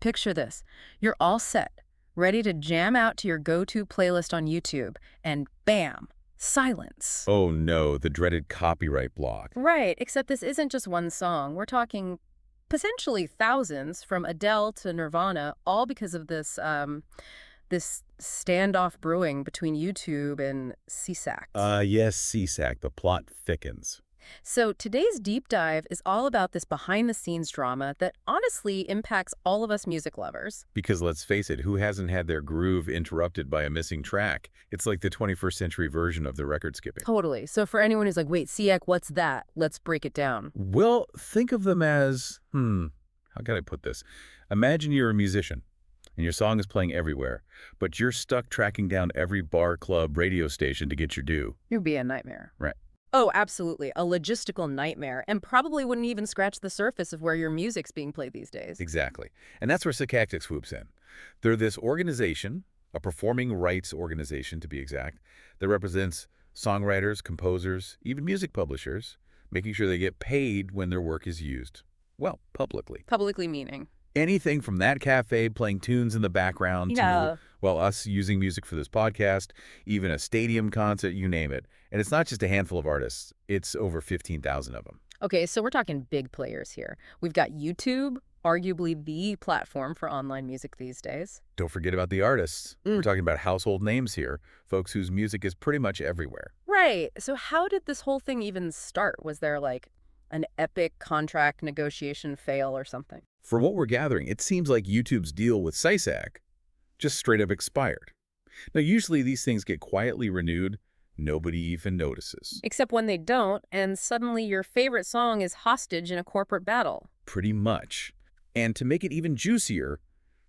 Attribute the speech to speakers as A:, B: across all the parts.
A: picture this. You're all set, ready to jam out to your go-to playlist on YouTube, and bam, silence.
B: Oh no, the dreaded copyright block.
A: Right, except this isn't just one song. We're talking potentially thousands, from Adele to Nirvana, all because of this standoff brewing between YouTube and SESAC.
B: Yes, SESAC, the plot thickens.
A: So today's deep dive is all about this behind-the-scenes drama that honestly impacts all of us music lovers.
B: Because let's face it, who hasn't had their groove interrupted by a missing track? It's like the 21st century version of the record skipping.
A: Totally. So for anyone who's like, wait, SESAC, what's that? Let's break it down.
B: Well, think of them as, how can I put this? Imagine you're a musician and your song is playing everywhere, but you're stuck tracking down every bar, club, radio station to get your due.
A: It would be a nightmare.
B: Right.
A: Oh, absolutely. A logistical nightmare, and probably wouldn't even scratch the surface of where your music's being played these days.
B: Exactly. And that's where SESAC swoops in. They're this organization, a performing rights organization to be exact, that represents songwriters, composers, even music publishers, making sure they get paid when their work is used. Well, publicly.
A: Publicly meaning?
B: Anything from that cafe playing tunes in the background to, well, us using music for this podcast, even a stadium concert, you name it. And it's not just a handful of artists. It's over 15,000 of them.
A: Okay, so we're talking big players here. We've got YouTube, arguably the platform for online music these days.
B: Don't forget about the artists. We're talking about household names here, folks whose music is pretty much everywhere.
A: Right. So how did this whole thing even start? Was there like an epic contract negotiation fail or something?
B: From what we're gathering, it seems like YouTube's deal with SESAC just straight up expired. Now, usually these things get quietly renewed. Nobody even notices.
A: Except when they don't, and suddenly your favorite song is hostage in a corporate battle.
B: Pretty much. And to make it even juicier,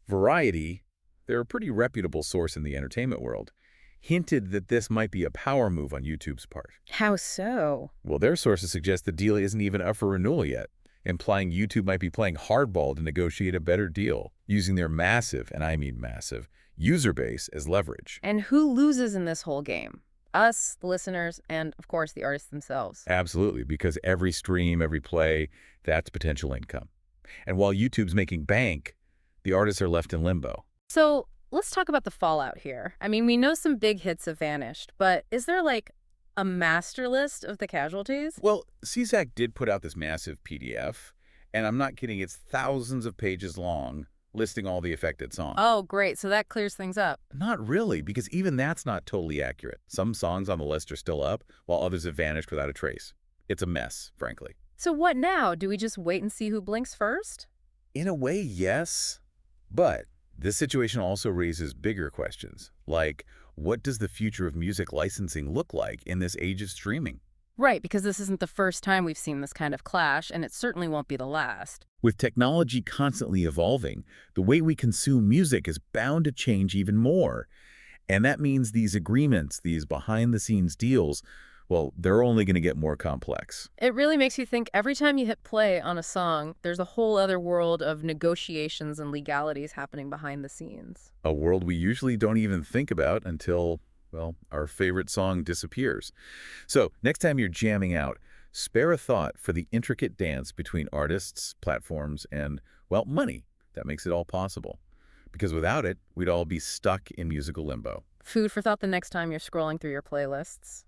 B: Variety, they're a pretty reputable source in the entertainment world, hinted that this might be a power move on YouTube's part.
A: How so?
B: Well, their sources suggest the deal isn't even up for renewal yet, implying YouTube might be playing hardball to negotiate a better deal, using their massive, and I mean massive, user base as leverage.
A: And who loses in this whole game? Us, the listeners, and of course the artists themselves.
B: Absolutely, because every stream, every play, that's potential income. And while YouTube's making bank, the artists are left in limbo.
A: So let's talk about the fallout here. I mean, we know some big hits have vanished, but is there like a master list of the casualties?
B: Well, SESAC did put out this massive PDF, and I'm not kidding, it's thousands of pages long, listing all the affected songs.
A: Oh, great. So that clears things up.
B: Not really, because even that's not totally accurate. Some songs on the list are still up, while others have vanished without a trace. It's a mess, frankly.
A: So what now? Do we just wait and see who blinks first?
B: In a way, yes. But this situation also raises bigger questions, like what does the future of music licensing look like in this age of streaming?
A: Right, because this isn't the first time we've seen this kind of clash, and it certainly won't be the last.
B: With technology constantly evolving, the way we consume music is bound to change even more. And that means these agreements, these behind-the-scenes deals, well, they're only going to get more complex.
A: It really makes you think every time you hit play on a song, there's a whole other world of negotiations and legalities happening behind the scenes.
B: A world we usually don't even think about until, well, our favorite song disappears. So next time you're jamming out, spare a thought for the intricate dance between artists, platforms, and, well, money that makes it all possible. Because without it, we'd all be stuck in musical limbo.
A: Food for thought the next time you're scrolling through your playlists.